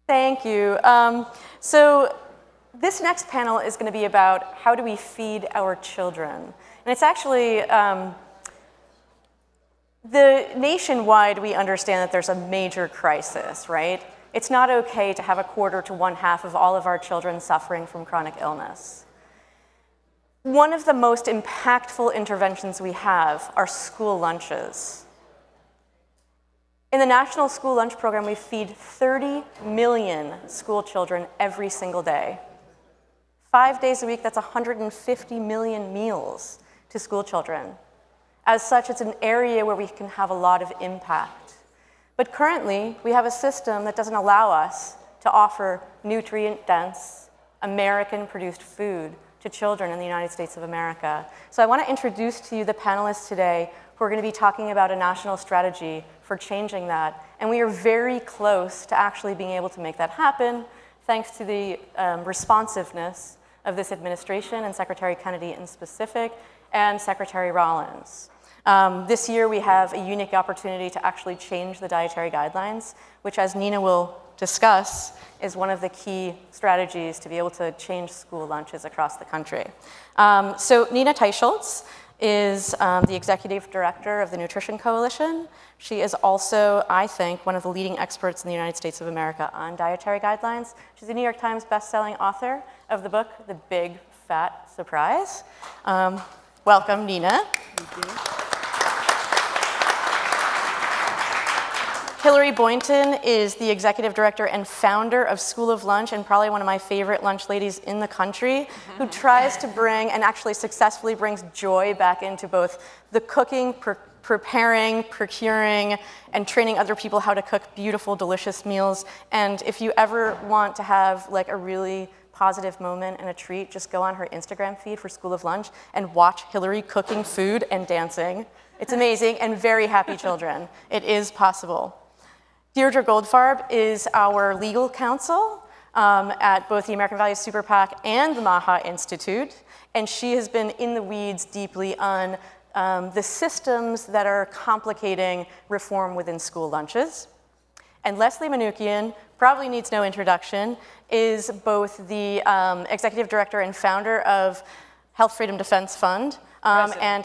Thank you. So this next panel is going to be about how do we feed our children. And it's actually, nationwide, we understand that there's a major crisis, right? It's not okay to have a quarter to one half of all of our children suffering from chronic illness. One of the most impactful interventions we have are school lunches. In the National School Lunch Program, we feed 30 million school children every single day. 5 days a week, that's 150 million meals to school children. As such, it's an area where we can have a lot of impact. But currently, we have a system that doesn't allow us to offer nutrient-dense, American-produced food to children in the United States of America. So I want to introduce to you the panelists today who are going to be talking about a national strategy for changing that. And we are very close to actually being able to make that happen, thanks to the responsiveness of this administration and Secretary Kennedy in specific, and Secretary Rollins. This year we have a unique opportunity to actually change the dietary guidelines, which, as Nina will discuss, is one of the key strategies to be able to change school lunches across the country. So Nina Teicholz is the executive director of the Nutrition Coalition. She is also, I think, one of the leading experts in the United States of America on dietary guidelines. She's a New York Times bestselling author of the book, The Big Fat Surprise. Welcome, Nina. Thank you. Hillary Boynton is the executive director and founder of School of Lunch, and probably one of my favorite lunch ladies in the country, who tries to bring, and actually successfully brings, joy back into both the cooking, preparing, procuring, and training other people how to cook beautiful, delicious meals. And if you ever want to have like a really positive moment and a treat, just go on her Instagram feed for School of Lunch and watch Hillary cooking food and dancing. It's amazing, and very happy children. It is possible. Deirdre Goldfarb is our legal counsel at both the American Values Super PAC and the MAHA Institute, and she has been in the weeds deeply on the systems that are complicating reform within school lunches. And Leslie Manookian, probably needs no introduction, is both the executive director and founder of Health Freedom Defense Fund, and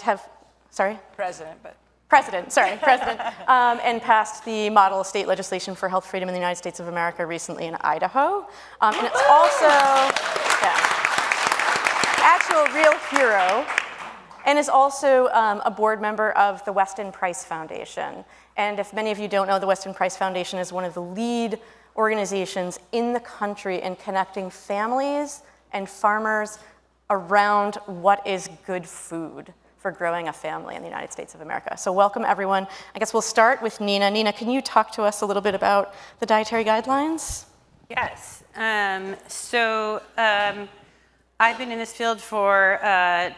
President, and passed the model state legislation for health freedom in the United States of America recently in Idaho. And it's also, actual real hero, and is also a board member of the Weston Price Foundation. And if many of you don't know, the Weston Price Foundation is one of the lead organizations in the country in connecting families and farmers around what is good food for growing a family in the United States of America. So welcome, everyone. I guess we'll start with Nina. Nina, can you talk to us a little bit about the dietary guidelines? Yes. I've been in this field for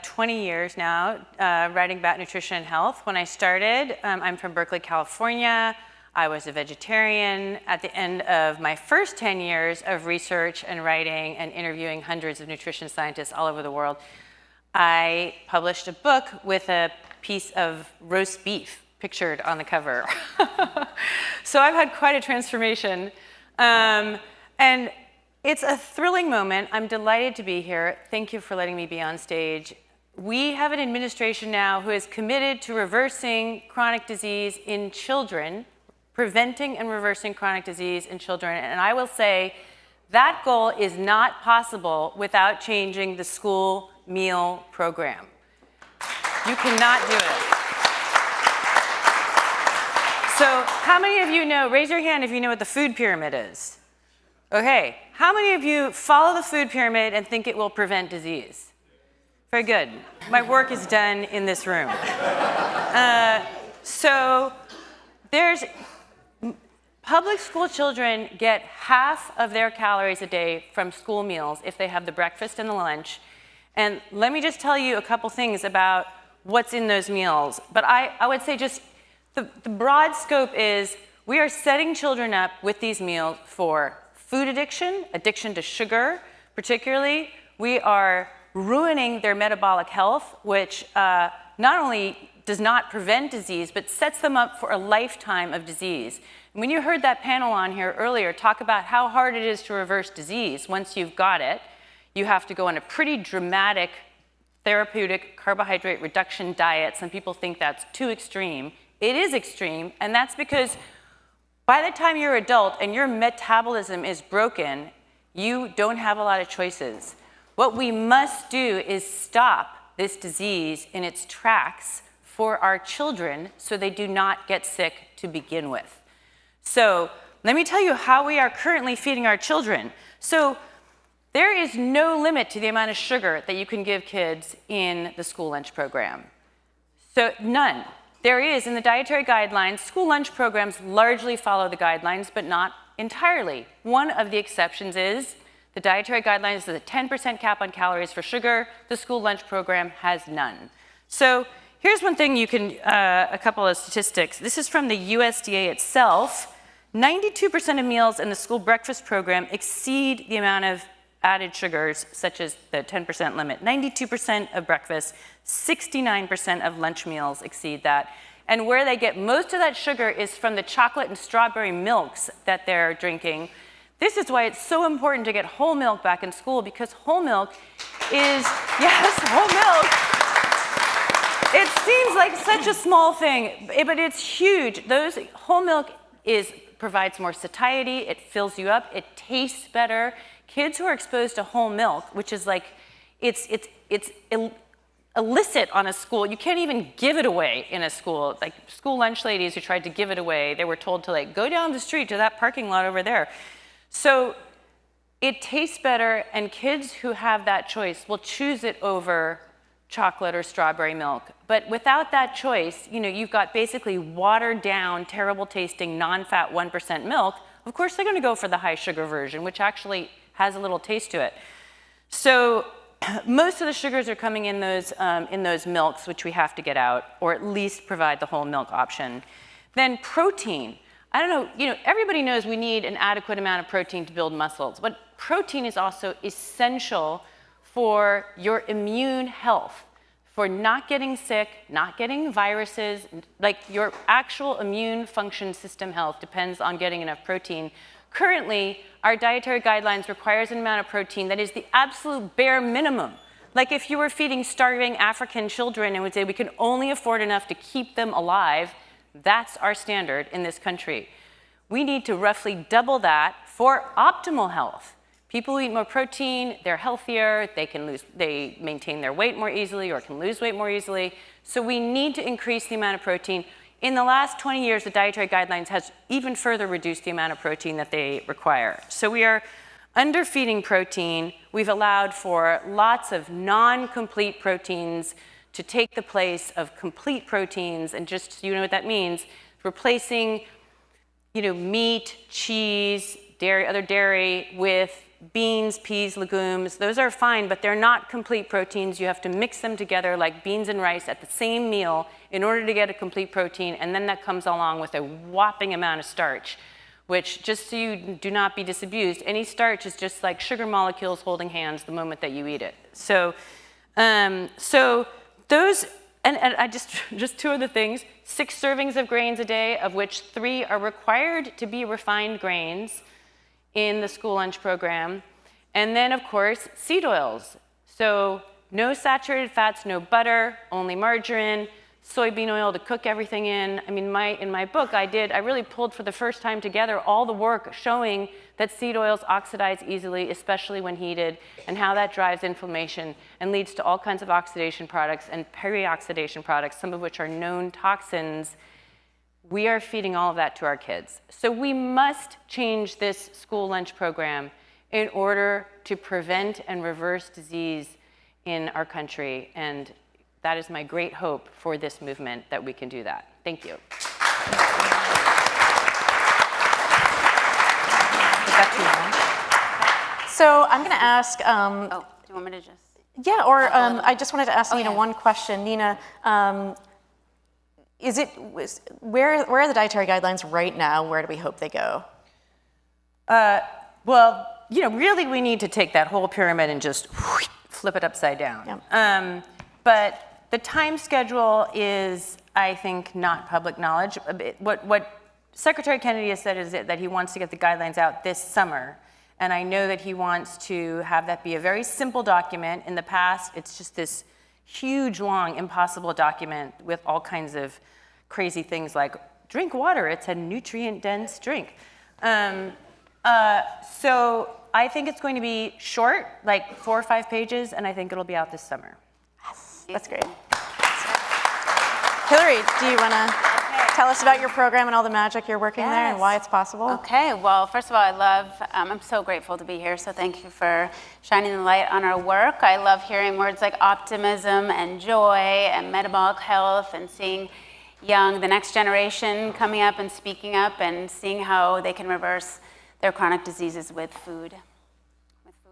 20 years now, writing about nutrition and health. When I started, I'm from Berkeley, California. I was a vegetarian. At the end of my first 10 years of research and writing and interviewing hundreds of nutrition scientists all over the world, I published a book with a piece of roast beef pictured on the cover. So I've had quite a transformation. And it's a thrilling moment. I'm delighted to be here. Thank you for letting me be on stage. We have an administration now who is committed to reversing chronic disease in children, preventing and reversing chronic disease in children. And I will say that goal is not possible without changing the school meal program. You cannot do it. So how many of you know, raise your hand if you know what the food pyramid is. Okay, how many of you follow the food pyramid and think it will prevent disease? Very good. My work is done in this room. So there's, public school children get half of their calories a day from school meals if they have the breakfast and the lunch. And let me just tell you a couple things about what's in those meals. But I would say just the broad scope is we are setting children up with these meals for food addiction, addiction to sugar particularly. We are ruining their metabolic health, which not only does not prevent disease, but sets them up for a lifetime of disease. And when you heard that panel on here earlier talk about how hard it is to reverse disease once you've got it, you have to go on a pretty dramatic therapeutic carbohydrate reduction diet. Some people think that's too extreme. It is extreme, and that's because by the time you're adult and your metabolism is broken, you don't have a lot of choices. What we must do is stop this disease in its tracks for our children so they do not get sick to begin with. So let me tell you how we are currently feeding our children. So there is no limit to the amount of sugar that you can give kids in the school lunch program. So none. There is, in the dietary guidelines, school lunch programs largely follow the guidelines, but not entirely. One of the exceptions is the dietary guidelines is a 10% cap on calories for sugar. The school lunch program has none. So here's one thing you can, a couple of statistics. This is from the USDA itself. 92% of meals in the school breakfast program exceed the amount of added sugars, such as the 10% limit. 92% of breakfast, 69% of lunch meals exceed that. And where they get most of that sugar is from the chocolate and strawberry milks that they're drinking. This is why it's so important to get whole milk back in school, because whole milk is, yes, whole milk. It seems like such a small thing, but it's huge. Whole milk provides more satiety, it fills you up, it tastes better. Kids who are exposed to whole milk, which is like, it's illicit on a school. You can't even give it away in a school. Like school lunch ladies who tried to give it away, they were told to like go down the street to that parking lot over there. So it tastes better, and kids who have that choice will choose it over chocolate or strawberry milk. But without that choice, you've got basically watered down, terrible tasting, non-fat 1% milk. Of course, they're going to go for the high sugar version, which actually has a little taste to it. So most of the sugars are coming in those milks, which we have to get out, or at least provide the whole milk option. Then protein. I don't know, everybody knows we need an adequate amount of protein to build muscles, but protein is also essential for your immune health, for not getting sick, not getting viruses. Like your actual immune function system health depends on getting enough protein. Currently, our dietary guidelines requires an amount of protein that is the absolute bare minimum. Like if you were feeding starving African children and would say we can only afford enough to keep them alive, that's our standard in this country. We need to roughly double that for optimal health. People who eat more protein, they're healthier, they maintain their weight more easily or can lose weight more easily. So we need to increase the amount of protein. In the last 20 years, the dietary guidelines has even further reduced the amount of protein that they require. So we are underfeeding protein. We've allowed for lots of non-complete proteins to take the place of complete proteins, and just so you know what that means, replacing meat, cheese, dairy, other dairy with beans, peas, legumes. Those are fine, but they're not complete proteins. You have to mix them together like beans and rice at the same meal in order to get a complete protein, and then that comes along with a whopping amount of starch, which, just so you do not be disabused, any starch is just like sugar molecules holding hands the moment that you eat it. So those, and I just two other things, 6 servings of grains a day, of which 3 are required to be refined grains in the school lunch program. And then, of course, seed oils. So no saturated fats, no butter, only margarine, soybean oil to cook everything in. I mean, in my book, I really pulled for the first time together all the work showing that seed oils oxidize easily, especially when heated, and how that drives inflammation and leads to all kinds of oxidation products and perioxidation products, some of which are known toxins. We are feeding all of that to our kids. So we must change this school lunch program in order to prevent and reverse disease in our country. And that is my great hope for this movement, that we can do that. Thank you. Is that too long? So I'm going to ask. Do you want me to just? Yeah, or I just wanted to ask Nina one question. Nina, where are the dietary guidelines right now? Where do we hope they go? Well, really we need to take that whole pyramid and just flip it upside down. Yeah. But The time schedule is, I think, not public knowledge. What Secretary Kennedy has said is that he wants to get the guidelines out this summer. And I know that he wants to have that be a very simple document. In the past, it's just this huge, long, impossible document with all kinds of crazy things like, drink water, it's a nutrient-dense drink. So I think it's going to be short, like 4 or 5 pages, and I think it'll be out this summer. Yes, that's great. Hillary, do you want to tell us about your program and all the magic you're working there and why it's possible? Okay, well, first of all, I'm so grateful to be here, so thank you for shining the light on our work. I love hearing words like optimism and joy and metabolic health and seeing the next generation coming up and speaking up and seeing how they can reverse their chronic diseases with food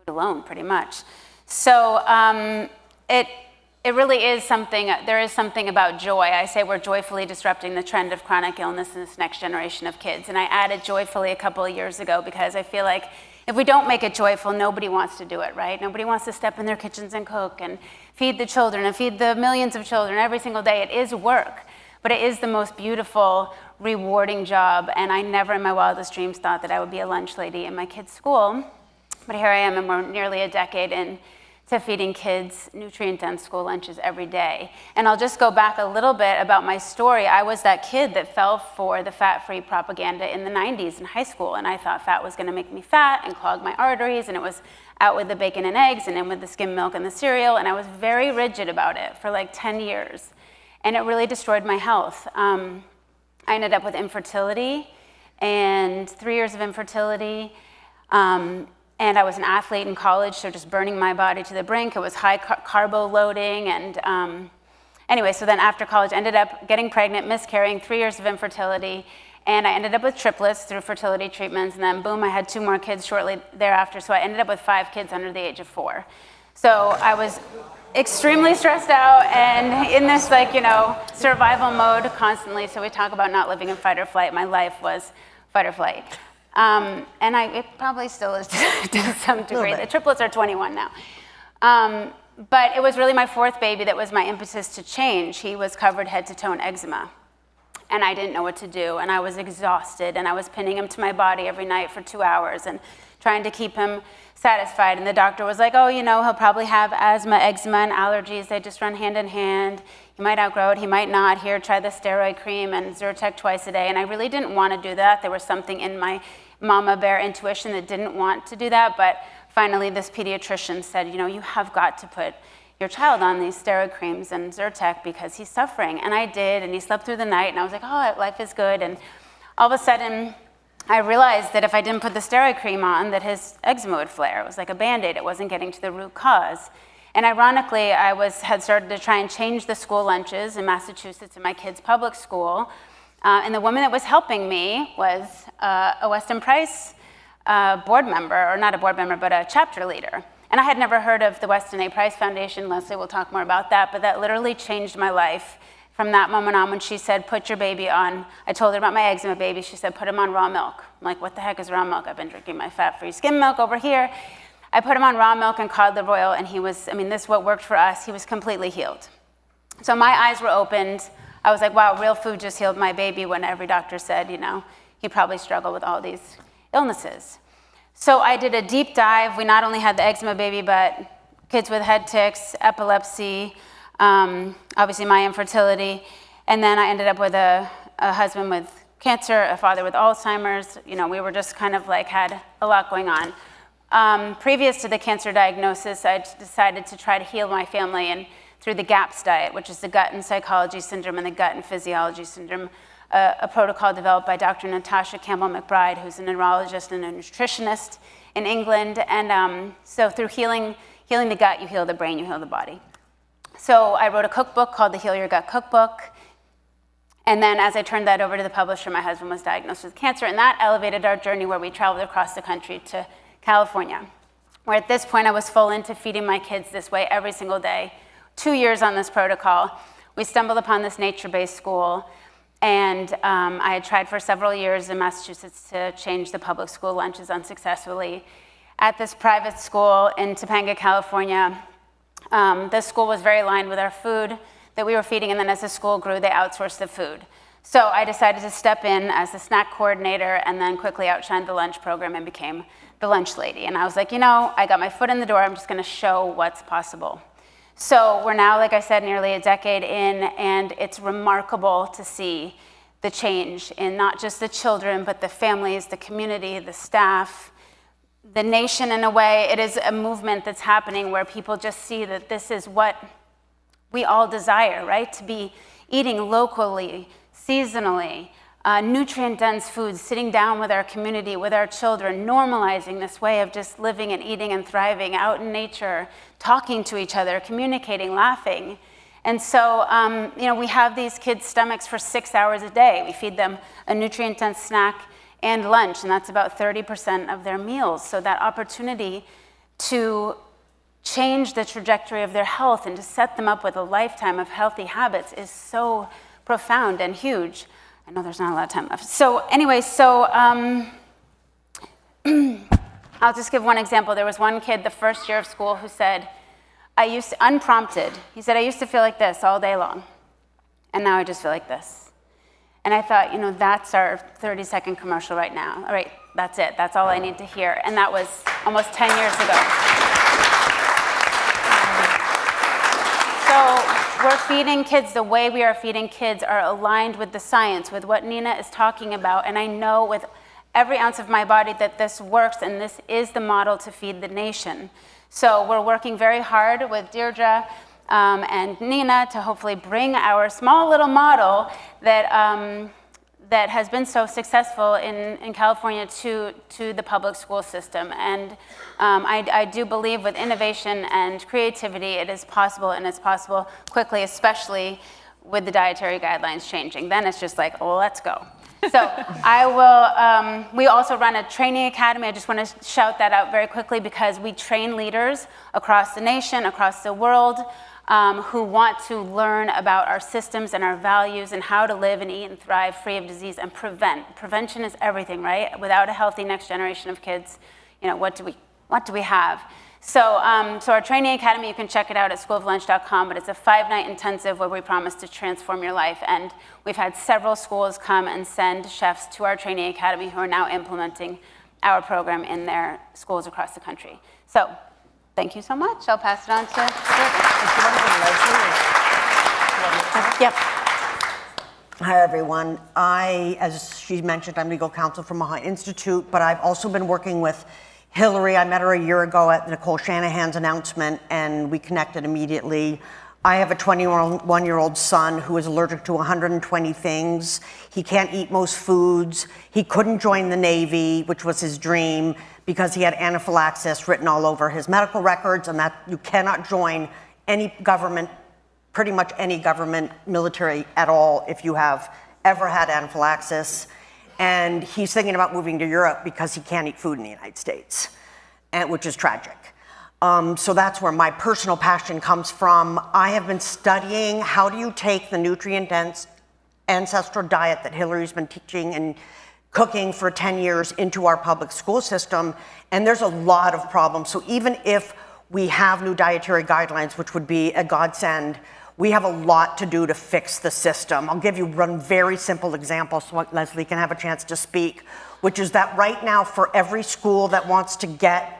alone, pretty much. So it really is something, there is something about joy. I say we're joyfully disrupting the trend of chronic illness in this next generation of kids. And I added joyfully a couple of years ago because I feel like if we don't make it joyful, nobody wants to do it, right? Nobody wants to step in their kitchens and cook and feed the children and feed the millions of children every single day. It is work, but it is the most beautiful, rewarding job. And I never in my wildest dreams thought that I would be a lunch lady in my kids' school. But here I am, and we're nearly a decade in to feeding kids nutrient-dense school lunches every day. And I'll just go back a little bit about my story. I was that kid that fell for the fat-free propaganda in the 90s in high school, and I thought fat was gonna make me fat and clog my arteries, and it was out with the bacon and eggs and in with the skim milk and the cereal, and I was very rigid about it for like 10 years. And it really destroyed my health. I ended up with infertility, and 3 years of infertility, and I was an athlete in college, so just burning my body to the brink. It was high carbo loading. And anyway, so then after college, ended up getting pregnant, miscarrying, 3 years of infertility. And I ended up with triplets through fertility treatments. And then boom, I had 2 more kids shortly thereafter. So I ended up with 5 kids under the age of 4. So I was extremely stressed out and in this survival mode constantly. So we talk about not living in fight or flight. My life was fight or flight. And it probably still is to some degree. The triplets are 21 now. But it was really my 4th baby that was my impetus to change. He was covered head to toe in eczema. And I didn't know what to do. And I was exhausted. And I was pinning him to my body every night for 2 hours and trying to keep him satisfied. And the doctor was like, oh, he'll probably have asthma, eczema, and allergies. They just run hand in hand. He might outgrow it, he might not. Here, try the steroid cream and Zyrtec twice a day. And I really didn't want to do that. There was something in my mama bear intuition that didn't want to do that. But finally, this pediatrician said, you have got to put your child on these steroid creams and Zyrtec because he's suffering. And I did, and he slept through the night. And I was like, oh, life is good. And all of a sudden, I realized that if I didn't put the steroid cream on, that his eczema would flare. It was like a Band-Aid. It wasn't getting to the root cause. And ironically, I had started to try and change the school lunches in Massachusetts in my kids' public school. And the woman that was helping me was a Weston Price board member, or not a board member, but a chapter leader. And I had never heard of the Weston A. Price Foundation. Leslie will talk more about that, but that literally changed my life from that moment on when she said, put your baby on. I told her about my eczema baby. She said, put him on raw milk. I'm like, what the heck is raw milk? I've been drinking my fat-free skim milk over here. I put him on raw milk and cod liver oil, and this is what worked for us. He was completely healed. So my eyes were opened. I was like, wow, real food just healed my baby, when every doctor said, he probably struggled with all these illnesses. So I did a deep dive. We not only had the eczema baby, but kids with head tics, epilepsy, obviously my infertility. And then I ended up with a husband with cancer, a father with Alzheimer's. We were just kind of had a lot going on. Previous to the cancer diagnosis, I decided to try to heal my family and through the GAPS diet, which is the gut and psychology syndrome and the gut and physiology syndrome, a protocol developed by Dr. Natasha Campbell-McBride, who's a neurologist and a nutritionist in England. And so through healing the gut, you heal the brain, you heal the body. So I wrote a cookbook called the Heal Your Gut Cookbook. And then as I turned that over to the publisher, my husband was diagnosed with cancer, and that elevated our journey where we traveled across the country to California, where at this point I was full into feeding my kids this way every single day. 2 years on this protocol. We stumbled upon this nature-based school, and I had tried for several years in Massachusetts to change the public school lunches unsuccessfully. At this private school in Topanga, California, the school was very aligned with our food. that we were feeding, and then as the school grew, they outsourced the food. So I decided to step in as the snack coordinator and then quickly outshined the lunch program and became the lunch lady. And I was like, I got my foot in the door, I'm just gonna show what's possible. So we're now, like I said, nearly a decade in, and it's remarkable to see the change in not just the children, but the families, the community, the staff, the nation in a way. It is a movement that's happening where people just see that this is what we all desire, right? To be eating locally, seasonally, nutrient-dense foods, sitting down with our community, with our children, normalizing this way of just living and eating and thriving out in nature, talking to each other, communicating, laughing. And so, we have these kids' stomachs for 6 hours a day. We feed them a nutrient-dense snack and lunch, and that's about 30% of their meals. So that opportunity to change the trajectory of their health and to set them up with a lifetime of healthy habits is so profound and huge. I know there's not a lot of time left. So anyway, I'll just give one example. There was one kid the first year of school who said, unprompted, he said, I used to feel like this all day long, and now I just feel like this. And I thought, that's our 30-second commercial right now. All right, that's it. That's all I need to hear. And that was almost 10 years ago. So we're feeding kids the way we are feeding kids are aligned with the science, with what Nina is talking about. And I know with every ounce of my body that this works, and this is the model to feed the nation. So we're working very hard with Deirdre and Nina to hopefully bring our small little model that has been so successful in California to the public school system. And I do believe with innovation and creativity, it is possible, and it's possible quickly, especially with the dietary guidelines changing. Then it's just like, oh, let's go. So we also run a training academy. I just want to shout that out very quickly because we train leaders across the nation, across the world, who want to learn about our systems and our values and how to live and eat and thrive free of disease and prevent. Prevention is everything, right? Without a healthy next generation of kids, what do we have? So our training academy, you can check it out at schooloflunch.com, but it's a 5-night intensive where we promise to transform your life. And we've had several schools come and send chefs to our training academy who are now implementing our program in their schools across the country. So thank you so much. I'll pass it on to Leslie. Yep. Hi, everyone. As she mentioned, I'm legal counsel for MAHA Institute, but I've also been working with Hillary. I met her a year ago at Nicole Shanahan's announcement, and we connected immediately. I have a 21-year-old son who is allergic to 120 things. He can't eat most foods. He couldn't join the Navy, which was his dream, because he had anaphylaxis written all over his medical records, and that you cannot join any government, pretty much any government military at all if you have ever had anaphylaxis. And he's thinking about moving to Europe because he can't eat food in the United States, which is tragic. So that's where my personal passion comes from. I have been studying how do you take the nutrient-dense ancestral diet that Hillary's been teaching and cooking for 10 years into our public school system, and there's a lot of problems. So even if we have new dietary guidelines, which would be a godsend, we have a lot to do to fix the system. I'll give you one very simple example so Leslie can have a chance to speak, which is that right now for every school that wants to get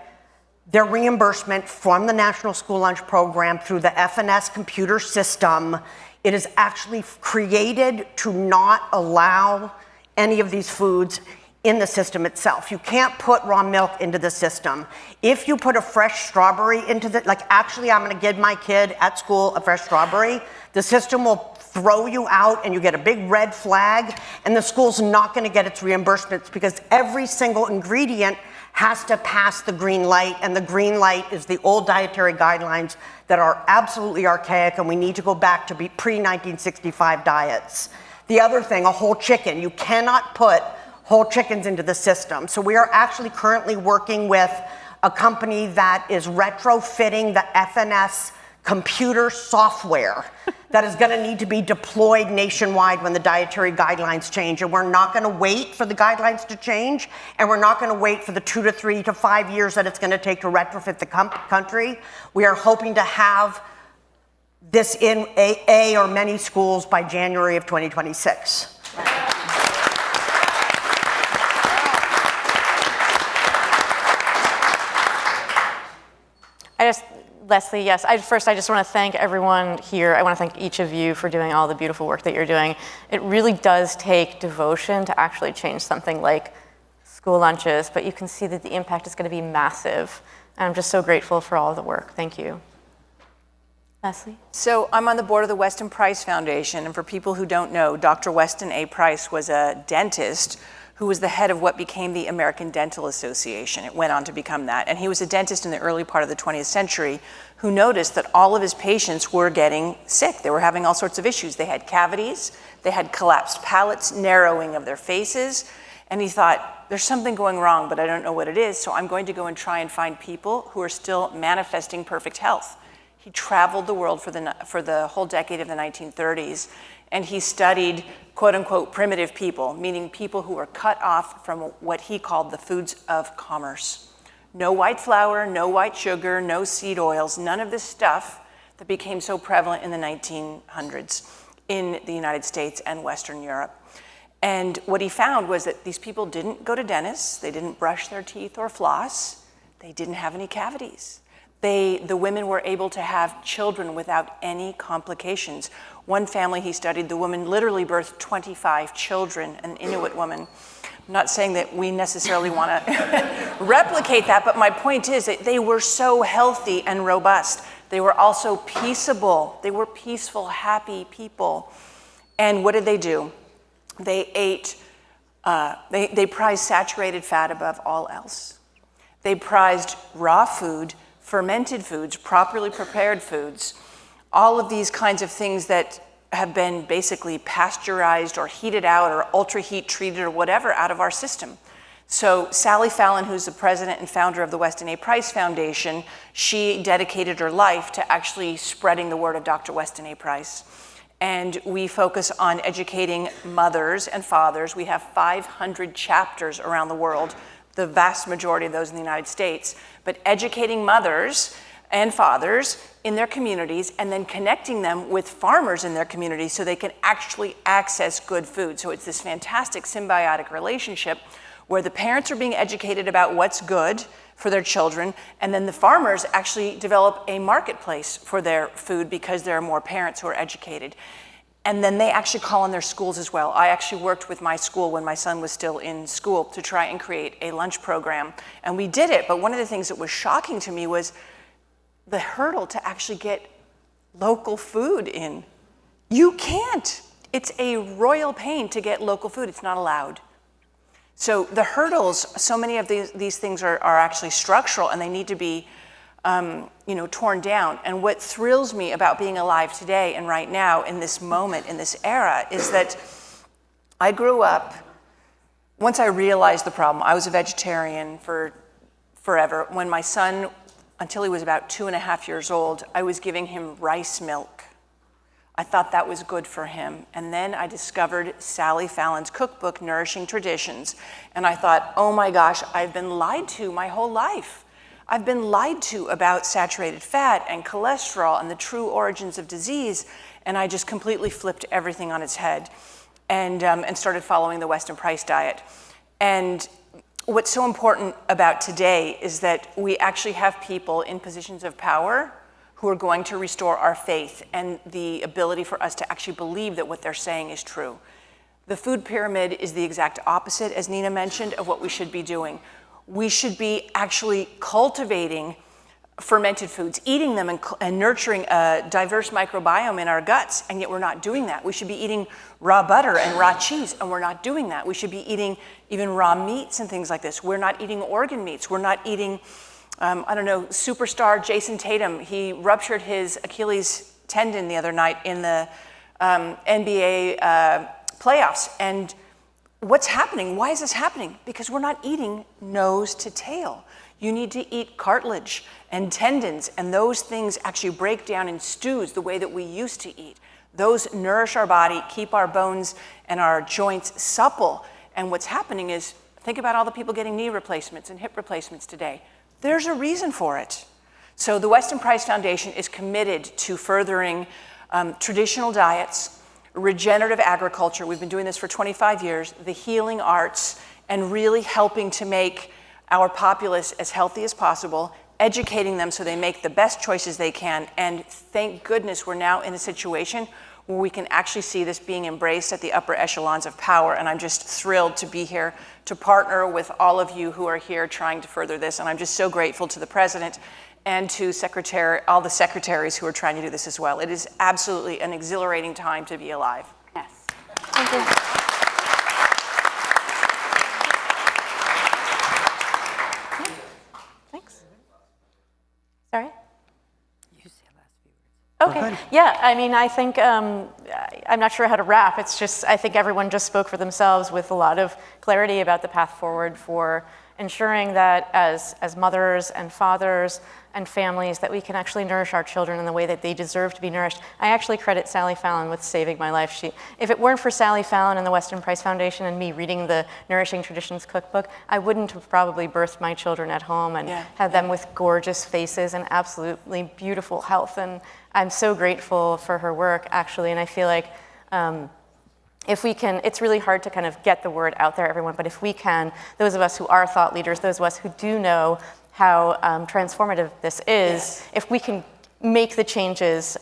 their reimbursement from the National School Lunch Program through the FNS computer system, it is actually created to not allow any of these foods in the system itself. You can't put raw milk into the system. If you put a fresh strawberry into the, actually I'm gonna give my kid at school a fresh strawberry, the system will throw you out and you get a big red flag, and the school's not gonna get its reimbursements because every single ingredient has to pass the green light, and the green light is the old dietary guidelines that are absolutely archaic, and we need to go back to pre-1965 diets. The other thing, a whole chicken, you cannot put whole chickens into the system. So we are actually currently working with a company that is retrofitting the FNS computer software that is gonna need to be deployed nationwide when the dietary guidelines change. And we're not gonna wait for the guidelines to change, and we're not gonna wait for the 2 to 3 to 5 years that it's gonna take to retrofit the country. We are hoping to have this in a or many schools by January of 2026. Leslie, yes. First, I just want to thank everyone here. I want to thank each of you for doing all the beautiful work that you're doing. It really does take devotion to actually change something like school lunches, but you can see that the impact is going to be massive. And I'm just so grateful for all of the work. Thank you. Leslie? So I'm on the board of the Weston Price Foundation, and for people who don't know, Dr. Weston A. Price was a dentist who was the head of what became the American Dental Association. It went on to become that. And he was a dentist in the early part of the 20th century who noticed that all of his patients were getting sick. They were having all sorts of issues. They had cavities, they had collapsed palates, narrowing of their faces, and he thought, there's something going wrong, but I don't know what it is, so I'm going to go and try and find people who are still manifesting perfect health. He traveled the world for the whole decade of the 1930s, and he studied quote unquote primitive people, meaning people who were cut off from what he called the foods of commerce. No white flour, no white sugar, no seed oils, none of this stuff that became so prevalent in the 1900s in the United States and Western Europe. And what he found was that these people didn't go to dentists, they didn't brush their teeth or floss, they didn't have any cavities. The women were able to have children without any complications. One family he studied, the woman literally birthed 25 children, an Inuit woman. I'm not saying that we necessarily want to replicate that, but my point is that they were so healthy and robust. They were also peaceable. They were peaceful, happy people. And what did they do? They ate, they prized saturated fat above all else. They prized raw food, fermented foods, properly prepared foods, all of these kinds of things that have been basically pasteurized or heated out or ultra heat treated or whatever out of our system. So Sally Fallon, who's the president and founder of the Weston A. Price Foundation, she dedicated her life to actually spreading the word of Dr. Weston A. Price. And we focus on educating mothers and fathers. We have 500 chapters around the world, the vast majority of those in the United States, but educating mothers and fathers in their communities and then connecting them with farmers in their communities so they can actually access good food. So it's this fantastic symbiotic relationship where the parents are being educated about what's good for their children, and then the farmers actually develop a marketplace for their food because there are more parents who are educated. And then they actually call on their schools as well. I actually worked with my school when my son was still in school to try and create a lunch program. And we did it, but one of the things that was shocking to me was the hurdle to actually get local food in. You can't. It's a royal pain to get local food. It's not allowed. So the hurdles, so many of these things are actually structural and they need to be torn down. And what thrills me about being alive today and right now in this moment, in this era, is that I grew up, once I realized the problem, I was a vegetarian for forever. When my son, until he was about 2.5 years old, I was giving him rice milk. I thought that was good for him. And then I discovered Sally Fallon's cookbook, Nourishing Traditions. And I thought, oh my gosh, I've been lied to my whole life. I've been lied to about saturated fat and cholesterol and the true origins of disease. And I just completely flipped everything on its head and started following the Weston Price diet. And what's so important about today is that we actually have people in positions of power who are going to restore our faith and the ability for us to actually believe that what they're saying is true. The food pyramid is the exact opposite, as Nina mentioned, of what we should be doing. We should be actually cultivating fermented foods, eating them and nurturing a diverse microbiome in our guts, and yet we're not doing that. We should be eating raw butter and raw cheese, and we're not doing that. We should be eating even raw meats and things like this. We're not eating organ meats. We're not eating superstar Jason Tatum, he ruptured his Achilles tendon the other night in the NBA playoffs. And what's happening? Why is this happening? Because we're not eating nose to tail. You need to eat cartilage and tendons, and those things actually break down in stews the way that we used to eat. Those nourish our body, keep our bones and our joints supple. And what's happening is, think about all the people getting knee replacements and hip replacements today. There's a reason for it. So the Weston Price Foundation is committed to furthering traditional diets, regenerative agriculture, we've been doing this for 25 years, the healing arts, and really helping to make our populace as healthy as possible, educating them so they make the best choices they can, and thank goodness we're now in a situation where we can actually see this being embraced at the upper echelons of power, and I'm just thrilled to be here to partner with all of you who are here trying to further this, and I'm just so grateful to the President and to all the secretaries who are trying to do this as well. It is absolutely an exhilarating time to be alive. Yes. Thank you. Thanks. Sorry? Okay, yeah, I mean, I think, I'm not sure how to wrap. It's just, I think everyone just spoke for themselves with a lot of clarity about the path forward for ensuring that as mothers and fathers and families that we can actually nourish our children in the way that they deserve to be nourished. I actually credit Sally Fallon with saving my life. If it weren't for Sally Fallon and the Weston Price Foundation and me reading the Nourishing Traditions cookbook, I wouldn't have probably birthed my children at home and had them with gorgeous faces and absolutely beautiful health. And I'm so grateful for her work, actually, and I feel like if we can, it's really hard to kind of get the word out there, everyone, but if we can, those of us who are thought leaders, those of us who do know how transformative this is, if we can make the changes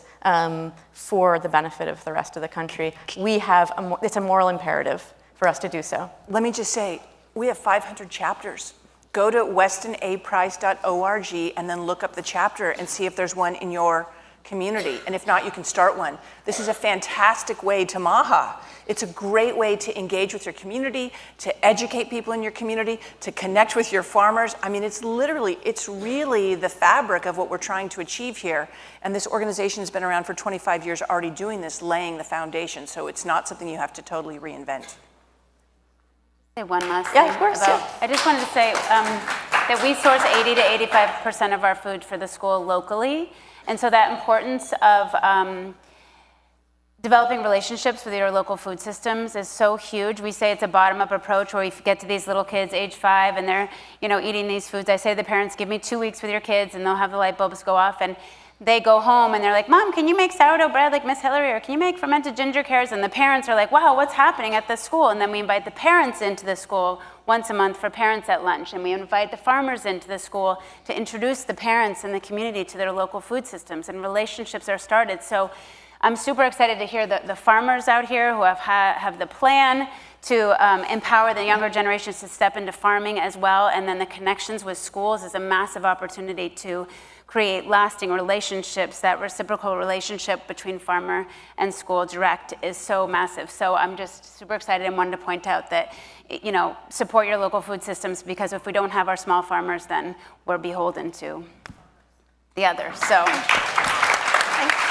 for the benefit of the rest of the country, it's a moral imperative for us to do so. Let me just say, we have 500 chapters. Go to westonaprice.org and then look up the chapter and see if there's one in your community, and if not, you can start one. This is a fantastic way to MAHA. It's a great way to engage with your community, to educate people in your community, to connect with your farmers. I mean, it's really the fabric of what we're trying to achieve here, and this organization has been around for 25 years already doing this, laying the foundation, so it's not something you have to totally reinvent. Say one last thing. Yeah, of course. I just wanted to say that we source 80 to 85% of our food for the school locally. And so that importance of developing relationships with your local food systems is so huge. We say it's a bottom-up approach where we get to these little kids, age 5, and they're eating these foods. I say to the parents, give me 2 weeks with your kids, and they'll have the light bulbs go off. And they go home, and they're like, Mom, can you make sourdough bread like Miss Hillary? Or can you make fermented ginger cares? And the parents are like, wow, what's happening at this school? And then we invite the parents into the school once a month for parents at lunch. And we invite the farmers into the school to introduce the parents and the community to their local food systems. And relationships are started. So I'm super excited to hear the farmers out here who have the plan to empower the younger generations to step into farming as well. And then the connections with schools is a massive opportunity to create lasting relationships. That reciprocal relationship between farmer and school direct is so massive. So I'm just super excited and wanted to point out that, support your local food systems, because if we don't have our small farmers, then we're beholden to the others. So, thanks.